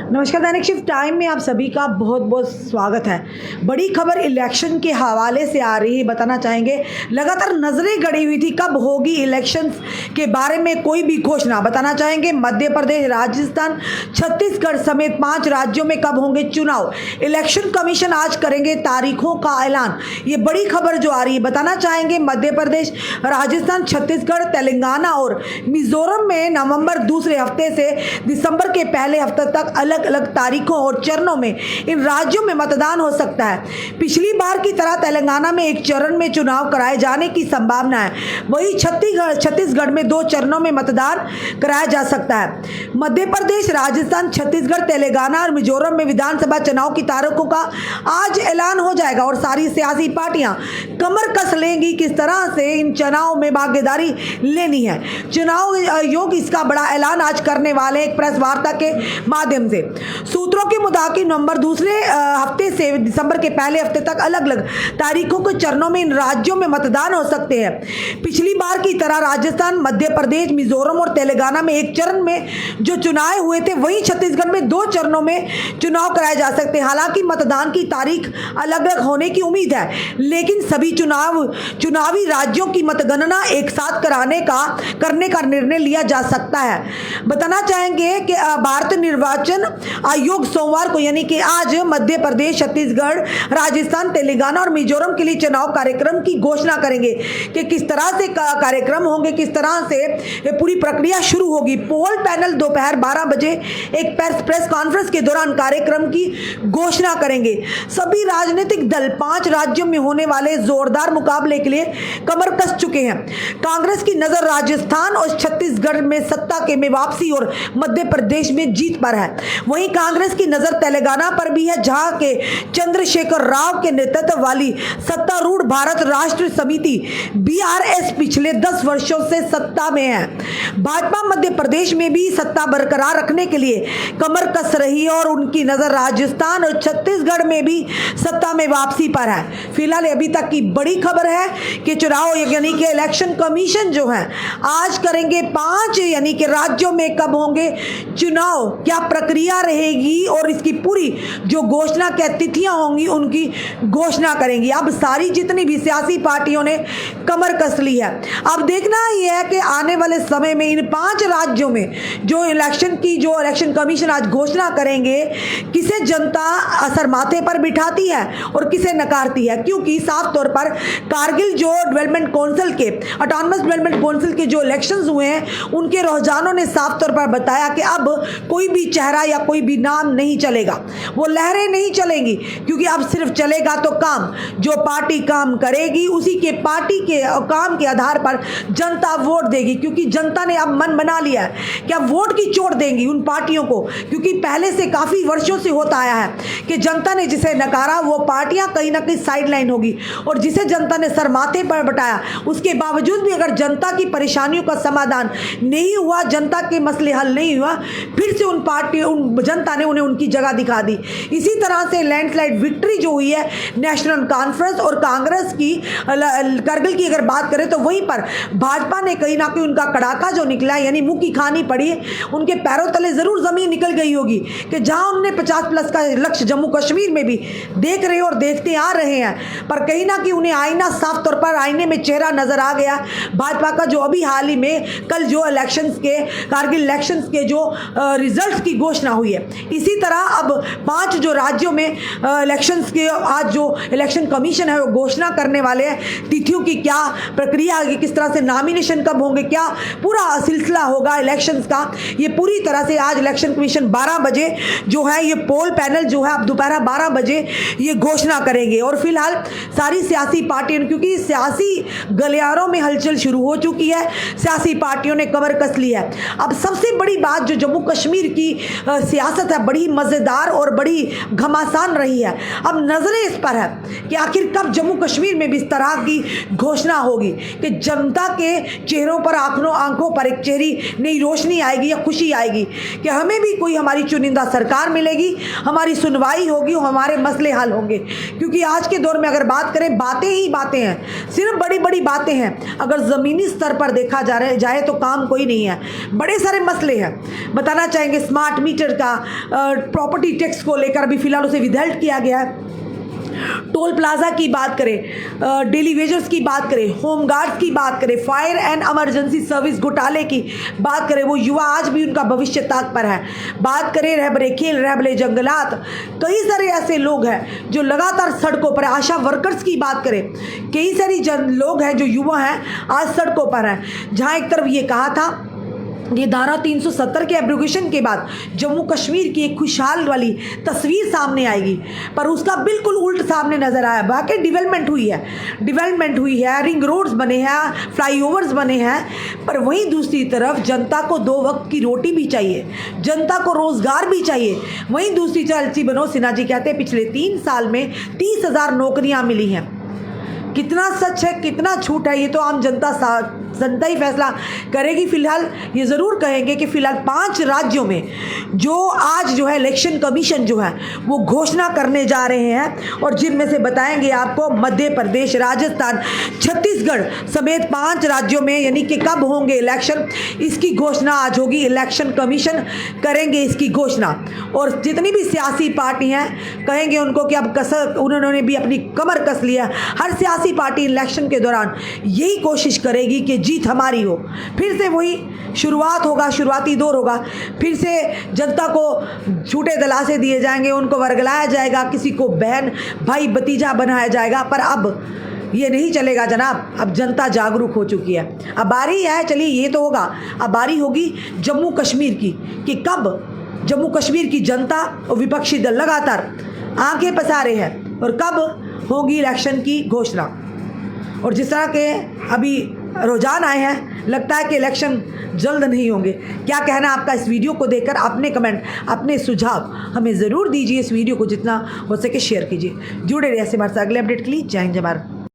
नमस्कार। दैनिक shift time में आप सभी का बहुत बहुत स्वागत है। बड़ी खबर इलेक्शन के हवाले से आ रही है। बताना चाहेंगे लगातार नजरें गड़ी हुई थी कब होगी इलेक्शन के बारे में कोई भी घोषणा। बताना चाहेंगे मध्य प्रदेश, राजस्थान, छत्तीसगढ़ समेत 5 राज्यों में कब होंगे चुनाव। इलेक्शन कमीशन आज करेंगे तारीखों का ऐलान। ये बड़ी खबर जो आ रही है। बताना चाहेंगे मध्य प्रदेश, राजस्थान, छत्तीसगढ़, तेलंगाना और मिजोरम में नवंबर दूसरे हफ्ते से दिसंबर के पहले हफ्ते तक अलग अलग तारीखों और चरणों में इन राज्यों में मतदान हो सकता है। पिछली बार की तरह तेलंगाना में एक चरण में चुनाव कराए जाने की संभावना है। वहीं छत्तीसगढ़ में 2 चरणों में मतदान कराया जा सकता है। मध्य प्रदेश, राजस्थान, छत्तीसगढ़, तेलंगाना और मिजोरम में विधानसभा चुनाव की तारीखों का आज ऐलान हो जाएगा और सारी सियासी पार्टियां कमर कस लेंगी किस तरह से इन चुनाव में भागीदारी लेनी है। चुनाव आयोग इसका बड़ा ऐलान आज करने वाले एक प्रेस वार्ता के माध्यम से। सूत्रों के मुताबिक नवंबर दूसरे हफ्ते से दिसंबर के पहले हफ्ते तक अलग अलग तारीखों के चरणों में इन राज्यों में मतदान हो सकते हैं। पिछली बार की तरह राजस्थान, मध्य प्रदेश, मिजोरम और तेलंगाना में एक चरण में जो चुनाव हुए थे, वहीं छत्तीसगढ़ में 2 चरणों में चुनाव कराए जा सकते हैं। हालांकि मतदान की तारीख अलग अलग होने की उम्मीद है, लेकिन सभी चुनावी राज्यों की मतगणना एक साथ करने का निर्णय लिया जा सकता है। बताना चाहेंगे कि भारत निर्वाचन आयोग सोमवार को यानी कि आज मध्य प्रदेश, छत्तीसगढ़, राजस्थान, तेलंगाना और मिजोरम के लिए चुनाव कार्यक्रम की घोषणा करेंगे कि किस तरह से कार्यक्रम होंगे, किस तरह से पूरी प्रक्रिया शुरू होगी। पोल पैनल दोपहर 12 बजे एक प्रेस कॉन्फ्रेंस के दौरान कार्यक्रम की घोषणा करेंगे। सभी राजनीतिक दल 5 राज्यों में होने वाले जोरदार मुकाबले के लिए कमर कस चुके हैं। कांग्रेस की नजर राजस्थान और छत्तीसगढ़ में सत्ता के में वापसी और मध्य प्रदेश में जीत पर है। वहीं कांग्रेस की नजर तेलंगाना पर भी है, जहां के चंद्रशेखर राव के नेतृत्व वाली सत्तारूढ़ भारत राष्ट्र समिति BRS पिछले 10 वर्षों से सत्ता में है। भाजपा मध्य प्रदेश में भी सत्ता बरकरार रखने के लिए कमर कस रही है और उनकी नजर राजस्थान और छत्तीसगढ़ में भी सत्ता में वापसी पर है। फिलहाल अभी तक की बड़ी खबर है कि चुनाव यानी कि इलेक्शन कमीशन जो है आज करेंगे 5 यानी कि राज्यों में कब होंगे चुनाव, क्या प्रक्रिया रहेगी और इसकी पूरी जो घोषणा, क्या तिथियां होंगी, उनकी घोषणा करेंगी। अब सारी जितनी भी सियासी पार्टियों ने कमर कस ली है। अब देखना यह है कि आने वाले समय में इन 5 राज्यों में जो इलेक्शन कमीशन आज घोषणा करेंगे, किसे जनता असर माथे पर बिठाती है और किसे नकारती है। क्योंकि साफ तौर पर कारगिल जो डेवलपमेंट काउंसिल के ऑटोनमस डेवलपमेंट काउंसिल के जो इलेक्शंस हुए हैं, उनके रुझानों ने साफ तौर पर बताया कि अब कोई भी चेहरा या कोई भी नाम नहीं चलेगा, वो लहरें नहीं चलेंगी। क्योंकि अब सिर्फ चलेगा तो काम, जो पार्टी काम करेगी उसी के पार्टी के काम के आधार पर जनता वोट देगी। क्योंकि जनता ने अब मन बना लिया है कि अब वोट की चोट देंगी उन पार्टियों को। क्योंकि पहले से काफी वर्षों से होता आया है कि जनता ने जिसे नकारा वो पार्टियां कहीं ना कहीं साइडलाइन होगी, और जिसे जनता ने सर माथे पर बैठाया उसके बावजूद भी अगर जनता की परेशानियों का समाधान नहीं हुआ, जनता के मसले हल नहीं हुआ, फिर से जनता ने उन्हें उनकी जगह दिखा दी। इसी तरह से लैंडस्लाइड विक्ट्री जो हुई है नेशनल कॉन्फ्रेंस और कांग्रेस की कारगिल की अगर बात करें तो वहीं पर भाजपा ने कहीं ना कहीं उनका कड़ाका जो निकला है, यानी मुंह की खानी पड़ी है। उनके पैरों तले जरूर जमीन निकल गई होगी कि जहां उन्होंने 50+ का लक्ष्य जम्मू कश्मीर में भी देख रहे और देखते आ रहे हैं, पर कहीं ना कहीं उन्हें आईना साफ तौर पर आईने में चेहरा नजर आ गया भाजपा का। जो अभी हाल ही में कल जो कारगिल इलेक्शंस के जो रिजल्ट्स की घोषणा हुई है, इसी तरह अब 5 जो राज्यों में इलेक्शंस के आज जो इलेक्शन कमीशन है वो घोषणा करने वाले हैं। तिथियों की क्या प्रक्रिया होगी, किस तरह से नॉमिनेशन कब होंगे, क्या पूरा सिलसिला होगा इलेक्शंस का, ये पूरी तरह से आज इलेक्शन कमीशन 12 बजे जो है ये पोल पैनल जो है अब दोपहर 12 बजे ये घोषणा करेंगे। और फिलहाल सारी सियासी पार्टियां, क्योंकि सियासी गलियारों में हलचल शुरू हो चुकी है, सियासी पार्टियों ने कमर कस ली है। अब सबसे बड़ी बात जो जम्मू कश्मीर की सियासत है, बड़ी मजेदार और बड़ी घमासान रही है। अब नजरें इस पर है कि आखिर कब जम्मू कश्मीर में भी इस तरह की घोषणा होगी कि जनता के चेहरों पर आंखों पर एक चेहरी नई रोशनी आएगी या खुशी आएगी कि हमें भी कोई हमारी चुनिंदा सरकार मिलेगी, हमारी सुनवाई होगी, हमारे मसले हल होंगे। क्योंकि आज के दौर में अगर बात बातें ही बातें हैं, सिर्फ बड़ी बड़ी बातें हैं। अगर ज़मीनी स्तर पर देखा जाए तो काम कोई नहीं है, बड़े सारे मसले हैं। बताना चाहेंगे स्मार्ट मीटर का, प्रॉपर्टी टैक्स को लेकर अभी फ़िलहाल उसे विदहल्ट किया गया है। टोल प्लाजा की बात करें, डेली वेजर्स की बात करें, होम गार्ड्स की बात करें, फायर एंड इमरजेंसी सर्विस घोटाले की बात करें, वो युवा आज भी उनका भविष्य ताक पर है। बात करें रहबरे खेल, रहबरे जंगलात, कई सारे ऐसे लोग हैं जो लगातार सड़कों पर, आशा वर्कर्स की बात करें, कई सारी लोग हैं जो युवा हैं आज सड़कों पर हैं। जहाँ एक तरफ ये कहा था ये धारा 370 के एब्रोगेशन के बाद जम्मू कश्मीर की एक खुशहाल वाली तस्वीर सामने आएगी, पर उसका बिल्कुल उल्ट सामने नज़र आया। बाकी डेवलपमेंट हुई है, रिंग रोड्स बने हैं, फ्लाईओवर्स बने हैं, पर वहीं दूसरी तरफ जनता को 2 वक्त की रोटी भी चाहिए, जनता को रोज़गार भी चाहिए। वहीं दूसरी तरफ एलसी मनोज सिन्हा जी कहते हैं पिछले 3 साल में 30,000 नौकरियाँ मिली हैं। कितना सच है कितना झूठ है ये तो आम जनता ही फैसला करेगी। फिलहाल ये ज़रूर कहेंगे कि फ़िलहाल 5 राज्यों में जो आज जो है इलेक्शन कमीशन जो है वो घोषणा करने जा रहे हैं, और जिनमें से बताएंगे आपको मध्य प्रदेश, राजस्थान, छत्तीसगढ़ समेत 5 राज्यों में, यानी कि कब होंगे इलेक्शन, इसकी घोषणा आज होगी। इलेक्शन कमीशन करेंगे इसकी घोषणा, और जितनी भी सियासी पार्टी हैं कहेंगे उनको कि अब उन्होंने भी अपनी कमर कस लिया। हर सियासी पार्टी इलेक्शन के दौरान यही कोशिश करेगी कि जीत हमारी हो। फिर से वही शुरुआती दौर होगा, फिर से जनता को झूठे दिलासे दिए जाएंगे, उनको वर्गलाया जाएगा, किसी को बहन भाई भतीजा बनाया जाएगा। पर अब ये नहीं चलेगा जनाब, अब जनता जागरूक हो चुकी है। अब बारी है, चलिए ये तो होगा, अब बारी होगी जम्मू कश्मीर की, कि कब जम्मू कश्मीर की जनता और विपक्षी दल लगातार आंखें पसारे हैं और कब होगी इलेक्शन की घोषणा। और जिस तरह के अभी रुझान आए हैं, लगता है कि इलेक्शन जल्द नहीं होंगे। क्या कहना आपका इस वीडियो को देखकर? अपने कमेंट, अपने सुझाव हमें ज़रूर दीजिए। इस वीडियो को जितना हो सके शेयर कीजिए। जुड़े रहिए ऐसे हमारे साथ अगले अपडेट के लिए। जय हिंद, जय भारत।